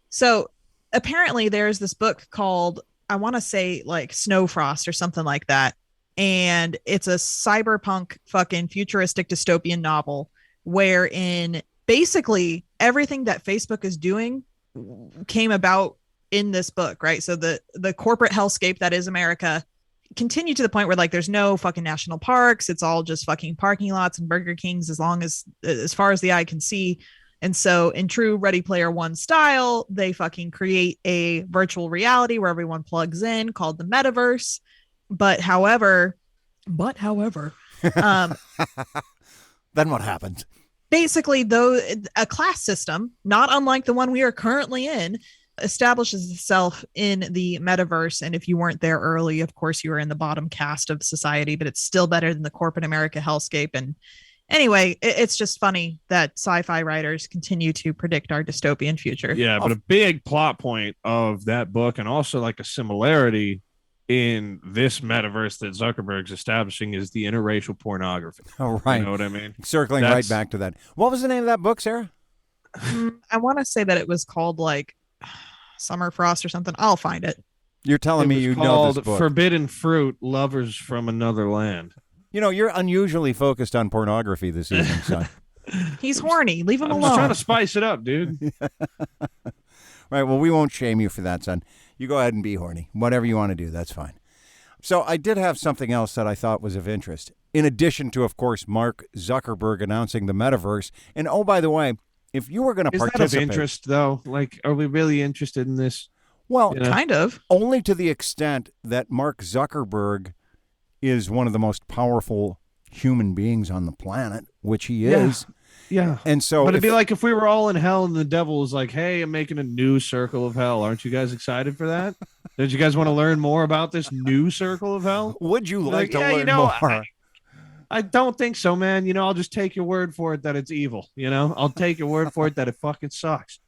So apparently there's this book called, I want to say like Snow Frost or something like that. And it's a cyberpunk fucking futuristic dystopian novel wherein basically everything that Facebook is doing came about in this book, right? So the corporate hellscape that is America continue to the point where like there's no fucking national parks. It's all just fucking parking lots and Burger Kings as far as the eye can see. And so in true Ready Player One style, they fucking create a virtual reality where everyone plugs in called the metaverse. But however, um, Then what happens? basically though a class system, not unlike the one we are currently in, establishes itself in the metaverse. And if you weren't there early, of course you were in the bottom caste of society, but it's still better than the corporate America hellscape. And anyway, it's just funny that sci-fi writers continue to predict our dystopian future. Yeah, but a big plot point of that book, and also like a similarity in this metaverse that Zuckerberg's establishing, is the interracial pornography. Oh, right. You know what I mean? Circling right back to that. What was the name of that book, Sarah? I want to say that it was called like Summer Frost or something. I'll find it. You're telling me It was you know called this book. Forbidden Fruit: Lovers from Another Land. You know, you're unusually focused on pornography this evening, son. He's horny. Leave him I'm just alone. trying to spice it up, dude. Right, well, we won't shame you for that, son. You go ahead and be horny. Whatever you want to do, that's fine. So I did have something else that I thought was of interest. In addition to, of course, Mark Zuckerberg announcing the metaverse. And, oh, by the way, if you were going to Is that of participate... interest, though? Like, are we really interested in this? Well, You know? Kind of. only to the extent that Mark Zuckerberg is one of the most powerful human beings on the planet, which he Yeah. is. Yeah. And so, But it'd be like if we were all in hell and the devil was like, hey, I'm making a new circle of hell. Aren't you guys excited for that? Did you guys want to learn more about this new circle of hell? would you like to yeah, learn more? I don't think so, man. I'll just take your word for it that it's evil. I'll take your word for it that it fucking sucks.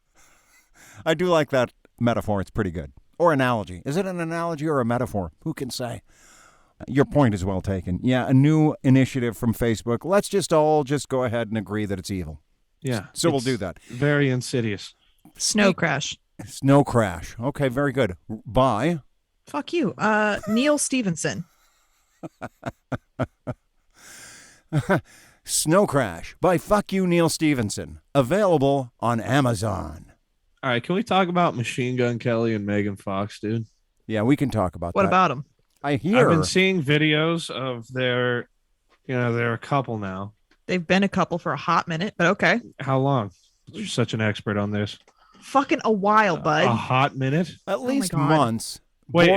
I do like that metaphor. It's pretty good. Or analogy. Is it an analogy or a metaphor? Who can say? Your point is well taken. Yeah, a new initiative from Facebook. Let's just all go ahead and agree that it's evil. Yeah. So we'll do that. Very insidious. Snow Crash. Snow Crash. Okay, very good. Bye. Fuck you. Neil Stevenson. Snow Crash by Fuck You Neil Stevenson. Available on Amazon. All right, can we talk about Machine Gun Kelly and Megan Fox, dude? Yeah, we can talk about What that. about him? I hear. I've been seeing videos of they're a couple now. They've been a couple for a hot minute, but okay. How long? You're such an expert on this. Fucking a while, bud. A hot minute? At least God. months. Wait,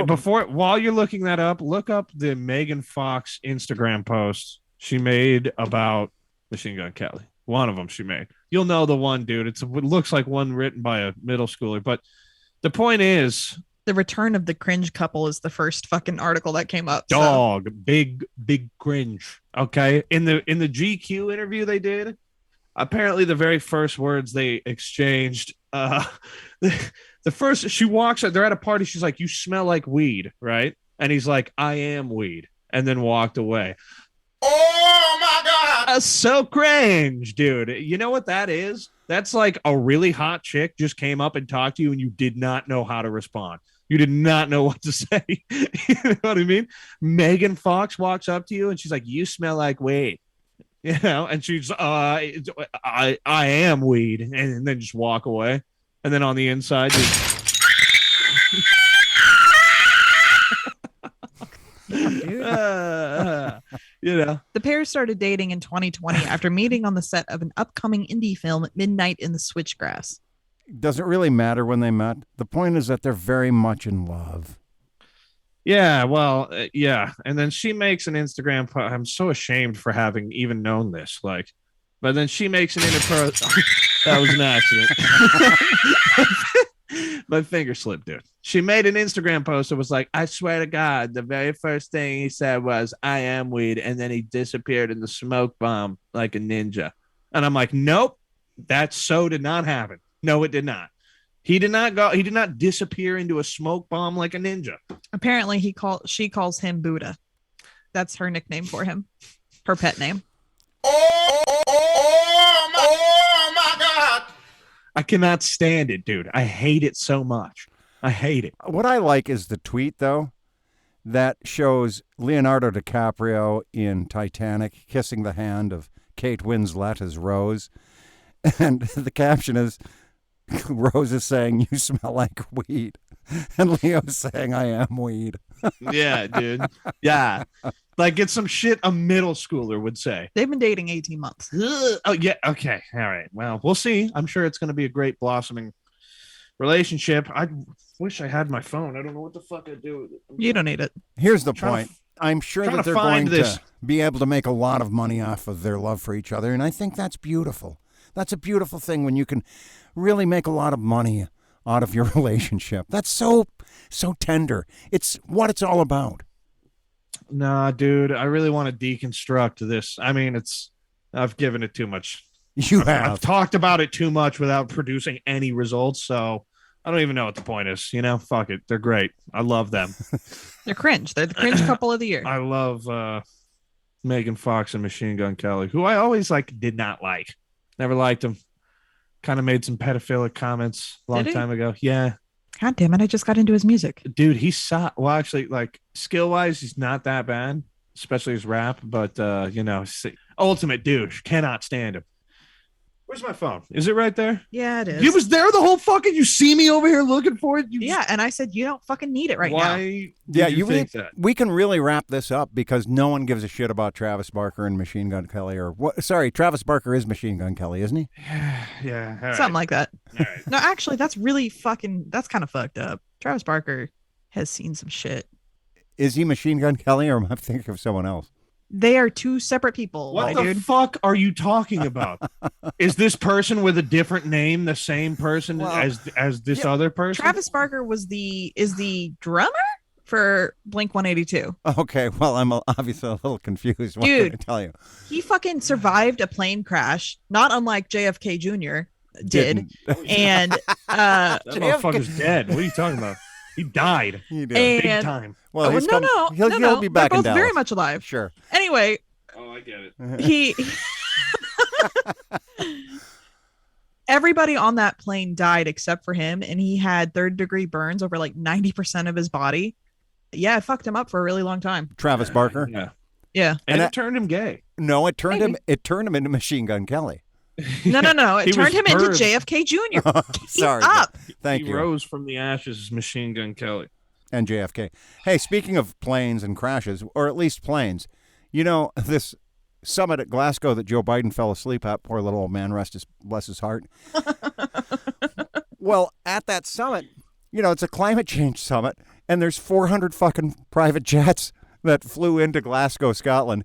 while you're looking that up, look up the Megan Fox Instagram post she made about Machine Gun Kelly. One of them she made. You'll know the one, dude. It looks like one written by a middle schooler. But the point is, The Return of the Cringe Couple is the first fucking article that came up. so- dog, big cringe. Okay, in the GQ interview they did, apparently the very first words they exchanged, the first she walks, they're at a party, she's like, "You smell like weed," right? And he's like, "I am weed," and then walked away. Oh my God! That's so cringe, dude. You know what that is? That's like a really hot chick just came up and talked to you and you did not know how to respond. You did not know what to say. You know what I mean? Megan Fox walks up to you and she's like, "You smell like weed." And she's I am weed, and then just walk away. And then on the inside, Dude. The pair started dating in 2020 after meeting on the set of an upcoming indie film, Midnight in the Switchgrass. Does it really matter when they met? The point is that they're very much in love. yeah, well, yeah. And then she makes an Instagram post. I'm so ashamed for having even known this. But then she makes an that was an accident. My finger slipped, dude. She made an Instagram post that was like, "I swear to God, the very first thing he said was, 'I am weed,' and then he disappeared in the smoke bomb like a ninja." And I'm like, nope, that did not happen. No, it did not. He did not disappear into a smoke bomb like a ninja. Apparently, she calls him Buddha. That's her nickname for him. Her pet name. Oh my God! I cannot stand it, dude. I hate it so much. I hate it. What I like is the tweet, though, that shows Leonardo DiCaprio in Titanic kissing the hand of Kate Winslet as Rose. And the caption is, Rose is saying, "You smell like weed." And Leo's saying, "I am weed." Yeah, dude. Yeah. Like it's some shit a middle schooler would say. They've been dating 18 months. Oh, yeah. Okay. All right. Well, we'll see. I'm sure it's going to be a great blossoming relationship. I wish I had my phone. I don't know what the fuck I do with it. You don't need it. Here's the Trying point. I'm sure trying that to they're find going this. to be able to make a lot of money off of their love for each other. And I think that's beautiful. That's a beautiful thing when you can really make a lot of money out of your relationship. That's so tender. It's what it's all about. Nah, dude. I really want to deconstruct this. I mean, I've given it too much. You I've have. talked about it too much without producing any results. So I don't even know what the point is. Fuck it. They're great. I love them. They're cringe. They're the cringe couple of the year. I love Megan Fox and Machine Gun Kelly, who I always did not like. Never liked him. Kind of made some pedophilic comments a long Did he? time ago. Yeah. God damn it. I just got into his music. Dude, he's well, actually, skill wise, he's not that bad, especially his rap. But ultimate douche. Cannot stand him. Where's my phone? Is it right there? Yeah, it is. You was there the whole fucking. You see me over here looking for it. Yeah, and I said you don't fucking need it right now. Why? Yeah, did you think that? We can really wrap this up because no one gives a shit about Travis Barker and Machine Gun Kelly. Or what? Sorry, Travis Barker is Machine Gun Kelly, isn't he? Yeah, all right. Something like that. All right. No, actually, that's kind of fucked up. Travis Barker has seen some shit. Is he Machine Gun Kelly, or am I thinking of someone else? They are two separate people. What my the dude. fuck are you talking about? Is this person with a different name the same person as this other person? Travis Barker is the drummer for Blink 182. Okay, well, I'm obviously a little confused. What Dude. can I tell you? He fucking survived a plane crash, not unlike JFK Jr. did. And That motherfucker's dead. What are you talking about? He died. He did. And- Big time. Well, he's no, he'll be back They're in both very Dallas. much alive. Sure. Anyway, Oh, I get it. he everybody on that plane died except for him, and he had third-degree burns over like 90% of his body. Yeah, it fucked him up for a really long time. Travis Barker. Yeah. Yeah. And And it turned him gay. No, it turned Maybe. him. It turned him into Machine Gun Kelly. No. It He turned was him into birthed. JFK Jr. Sorry. up. Thank He you. rose from the ashes as Machine Gun Kelly. And JFK. Hey, speaking of planes and crashes, or at least planes, you know, this summit at Glasgow that Joe Biden fell asleep at, poor little old man, bless his heart. Well, at that summit, you know, it's a climate change summit, and there's 400 fucking private jets that flew into Glasgow, Scotland.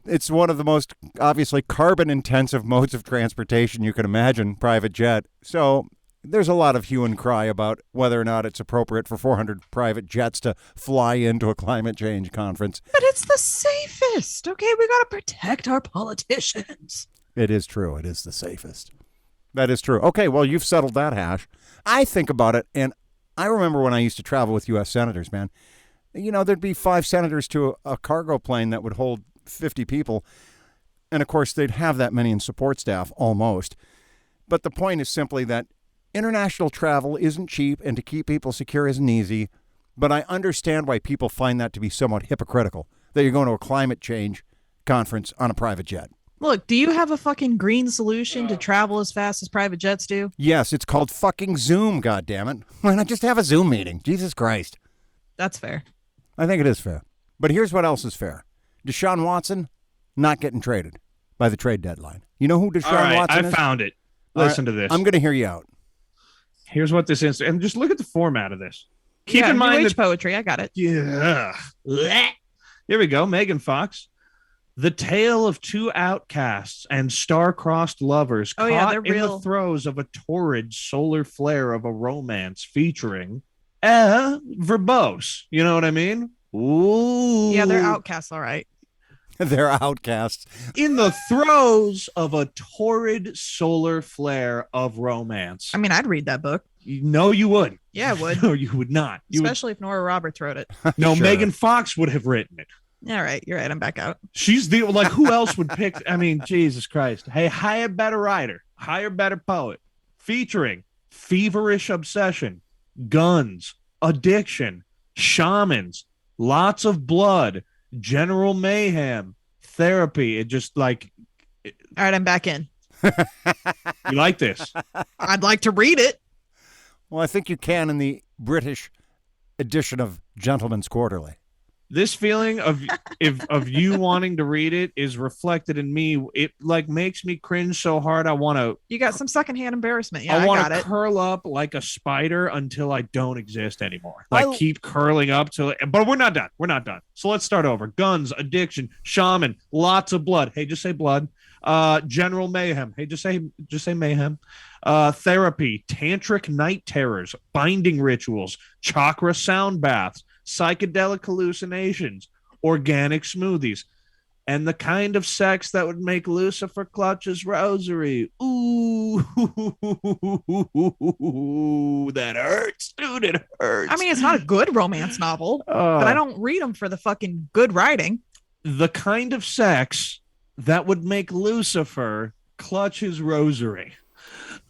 It's one of the most obviously carbon-intensive modes of transportation you can imagine, private jet. So there's a lot of hue and cry about whether or not it's appropriate for 400 private jets to fly into a climate change conference. But it's the safest. Okay, we got to protect our politicians. It is true. It is the safest. That is true. Okay, well, you've settled that hash. I think about it, and I remember when I used to travel with U.S. senators, man. You know, there'd be 5 senators to a cargo plane that would hold 50 people. And, of course, they'd have that many in support staff, almost. But the point is simply that international travel isn't cheap, and to keep people secure isn't easy. But I understand why people find that to be somewhat hypocritical, that you're going to a climate change conference on a private jet. Look, do you have a fucking green solution to travel as fast as private jets do? Yes, it's called fucking Zoom, goddammit. Why not just have a Zoom meeting? Jesus Christ. That's fair. I think it is fair. But here's what else is fair. Deshaun Watson, not getting traded by the trade deadline. You know who Deshaun All right, Watson I is? found it. All right, Listen to this. I'm going to hear you out. Here's what this is. And just look at the format of this. Keep Yeah, in New mind Age that poetry. I got it. Yeah. Here we go. Megan Fox. The tale of two outcasts and star-crossed lovers Oh, yeah, caught they're in real. the throes of a torrid solar flare of a romance featuring verbose. You know what I mean? Ooh. Yeah, they're outcasts. All right. They're outcasts. In the throes of a torrid solar flare of romance. I mean, I'd read that book. No, you wouldn't. Yeah, I would. No, you would not. You would, Especially if Nora Roberts wrote it. no, Sure. Megan Fox would have written it. All right. You're right. I'm back out. She's the who else would pick? I mean, Jesus Christ. Hey, hire better writer, hire better poet, featuring feverish obsession, guns, addiction, shamans, lots of blood, general mayhem, therapy. It just like All right. I'm back in. you like this. I'd like to read it. Well, I think you can in the British edition of Gentleman's Quarterly. This feeling of you wanting to read it is reflected in me. It like makes me cringe so hard. I want to. You got some secondhand embarrassment. Yeah, I I want got to it. curl up like a spider until I don't exist anymore. Like I- keep curling up till. But we're not done. We're not done. So let's start over. Guns, addiction, shaman, lots of blood. Hey, just say blood. General mayhem. Hey, just say mayhem. Therapy, tantric night terrors, binding rituals, chakra sound baths, psychedelic hallucinations, organic smoothies, and the kind of sex that would make Lucifer clutch his rosary. Ooh, that hurts, dude. It hurts. I mean, it's not a good romance novel, but I don't read them for the fucking good writing. the kind of sex that would make Lucifer clutch his rosary.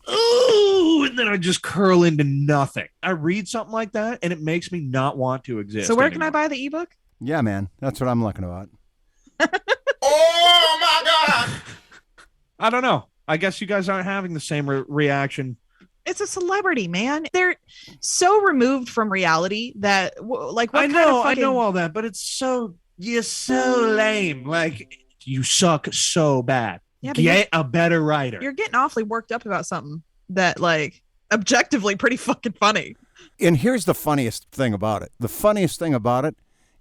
Ooh, and then I just curl into nothing. I read something like that, and it makes me not want to exist. So where can I anymore. buy the ebook? Yeah, man. That's what I'm looking about. Oh my God! I don't know. I guess you guys aren't having the same reaction. It's a celebrity, man. They're so removed from reality that, like, what I kind know, of fucking... I know all that, but you're so lame. Like, you suck so bad. Yeah, but Get a better writer. You're getting awfully worked up about something that, like, objectively pretty fucking funny. And here's the funniest thing about it. The funniest thing about it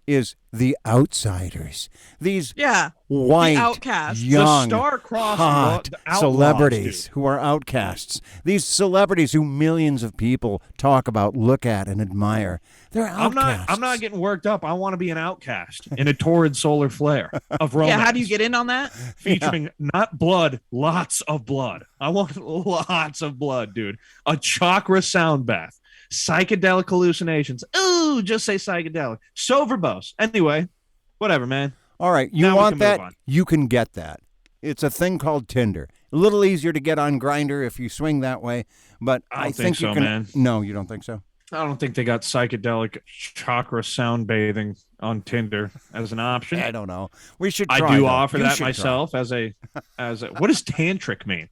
is the outsiders. These Yeah. white, outcasts. young, The star-crossed hot the outlaws, celebrities dude. who are outcasts. These celebrities who millions of people talk about, look at, and admire. They're outcasts. I'm not getting worked up. I want to be an outcast in a torrid solar flare of romance. Yeah, how do you get in on that? Featuring not blood, lots of blood. I want lots of blood, dude. A chakra sound bath. Psychedelic hallucinations. Ooh, just say psychedelic. So verbose. Anyway, whatever, man. All right, you Now we want can that? move on. You can get that. It's a thing called Tinder. A little easier to get on Grindr if you swing that way, but I don't think think you so, can. man. No, you don't think so? I don't think they got psychedelic chakra sound bathing on Tinder as an option. I don't know. We should. I Try, do though. offer You that should try. myself as a. What does tantric mean?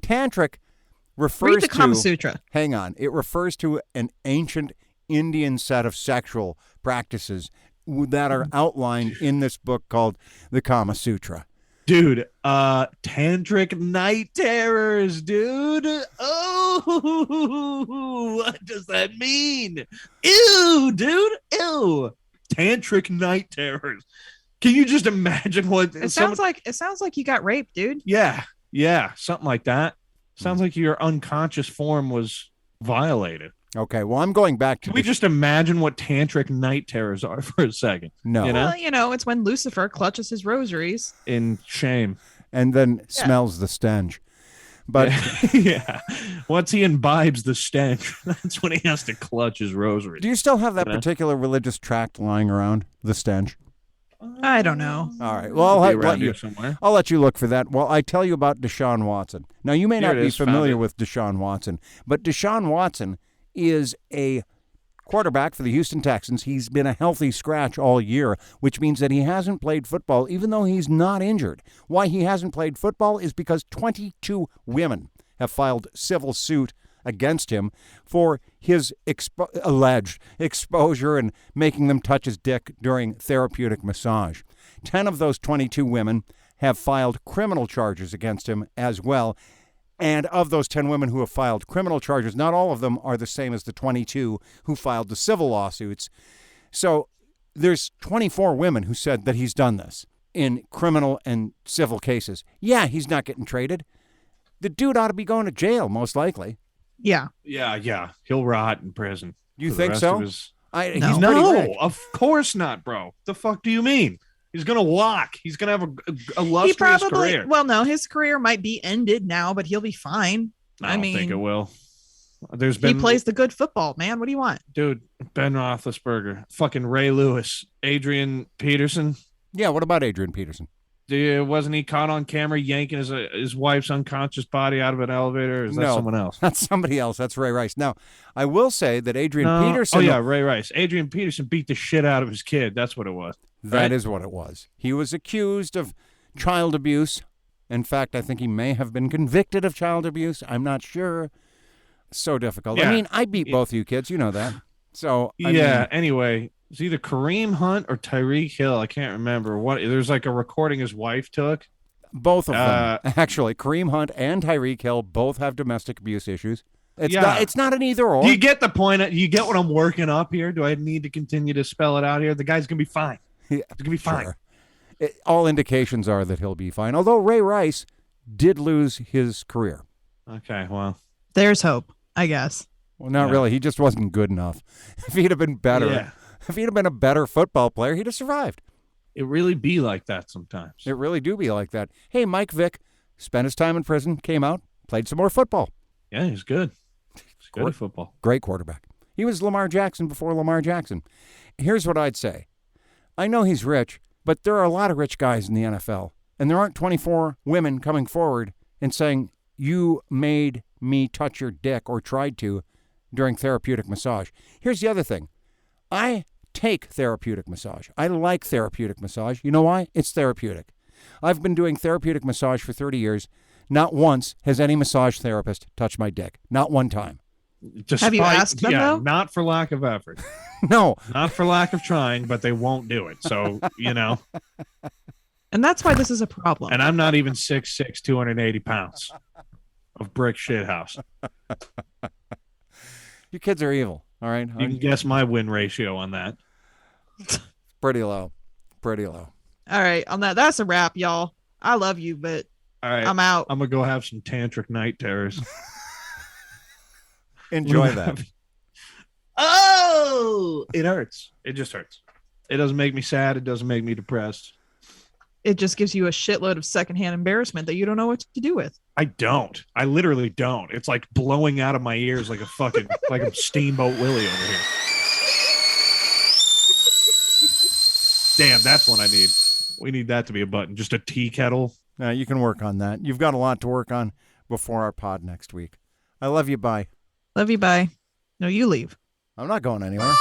Tantric refers Read the Kama to. Sutra. Hang on. It refers to an ancient Indian set of sexual practices that are outlined in this book called the Kama Sutra. Dude, tantric night terrors, dude. Oh, what does that mean? Ew, dude. Ew. Tantric night terrors. Can you just imagine what It sounds like you got raped, dude. Yeah, something like that. Sounds like your unconscious form was violated. Okay. Well, I'm going back to. Can we just imagine what tantric night terrors are for a second? No. You know? Well, it's when Lucifer clutches his rosaries. In shame. And then smells the stench. But yeah. Once he imbibes the stench, that's when he has to clutch his rosary. do you still have that You know? particular religious tract lying around? The stench. I don't know. All right. Well, Be I'll around let here you. somewhere. I'll let you look for that. Well, I tell you about Deshaun Watson. Now, you may Here not it be is, found familiar it. with Deshaun Watson, but Deshaun Watson is a quarterback for the Houston Texans. He's been a healthy scratch all year, which means that he hasn't played football, even though he's not injured. Why he hasn't played football is because 22 women have filed civil suit against him for his alleged exposure and making them touch his dick during therapeutic massage. 10 of those 22 women have filed criminal charges against him as well. And of those 10 women who have filed criminal charges, not all of them are the same as the 22 who filed the civil lawsuits. So there's 24 women who said that he's done this in criminal and civil cases. Yeah, he's not getting traded. The dude ought to be going to jail, most likely. Yeah. Yeah. He'll rot in prison. You for the think rest so? of his- He's No. pretty rich. Of course not, bro. The fuck do you mean? He's gonna walk. He's gonna have a He illustrious probably career. well, no, his career might be ended now, but he'll be fine. I don't think it will. There's He been plays the good football, man. What do you want? dude, Ben Roethlisberger, fucking Ray Lewis, Adrian Peterson. Yeah, what about Adrian Peterson? Wasn't he caught on camera yanking his wife's unconscious body out of an elevator? Or is that No. someone else? That's somebody else. That's Ray Rice. Now, I will say that Adrian No. Peterson... Oh yeah, Ray Rice. Adrian Peterson beat the shit out of his kid. That's what it was. That is right? what it was. He was accused of child abuse. In fact, I think he may have been convicted of child abuse. I'm not sure. So difficult. I Yeah. mean, I beat both you kids. You know that. So, I Yeah. mean, Anyway, it's either Kareem Hunt or Tyreek Hill. I can't remember what. There's like a recording his wife took. both of them. Actually, Kareem Hunt and Tyreek Hill both have domestic abuse issues. It's not an either or. Do you get the point? You get what I'm working up here? Do I need to continue to spell it out here? The guy's gonna be fine. Yeah, He's gonna be fine. sure. All indications are that he'll be fine. Although Ray Rice did lose his career. Okay. Well. There's hope, I guess. Well, not Yeah. really. He just wasn't good enough. If he'd have been better, Yeah. if he'd have been a better football player, he'd have survived. It really be like that sometimes. It really do be like that. Hey, Mike Vick spent his time in prison, came out, played some more football. Yeah, he's good. He's good at football. Great quarterback. He was Lamar Jackson before Lamar Jackson. Here's what I'd say. I know he's rich, but there are a lot of rich guys in the NFL, and there aren't 24 women coming forward and saying, you made me touch your dick or tried to during therapeutic massage. Here's the other thing. I take therapeutic massage. I like therapeutic massage. You know why? It's therapeutic. I've been doing therapeutic massage for 30 years. Not once has any massage therapist touched my dick. Not one time. Have you asked them, though? Not for lack of effort. No. Not for lack of trying, but they won't do it. So, And that's why this is a problem. and I'm not even 6'6", 280 pounds of brick shit house. You kids are evil. All right. You can guess my win ratio on that. Pretty low. Pretty low. All right, on that's a wrap, y'all. I love you, but All right. I'm out. I'm going to go have some tantric night terrors. Enjoy that. Oh, it hurts. It just hurts. It doesn't make me sad. It doesn't make me depressed. It just gives you a shitload of secondhand embarrassment that you don't know what to do with. I don't. I literally don't. It's like blowing out of my ears like a fucking like a Steamboat Willie over here. Damn, that's what I need. We need that to be a button. Just a tea kettle. You can work on that. You've got a lot to work on before our pod next week. I love you. Bye. Love you. Bye. No, you leave. I'm not going anywhere.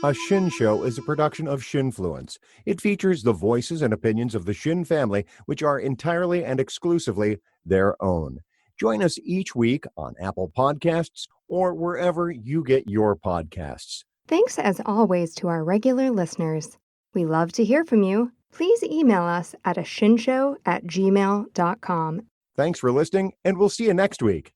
A Shin Show is a production of Shinfluence. It features the voices and opinions of the Shin family, which are entirely and exclusively their own. Join us each week on Apple Podcasts or wherever you get your podcasts. Thanks as always to our regular listeners. We love to hear from you. Please email us at ashinshow@gmail.com. Thanks for listening, and we'll see you next week.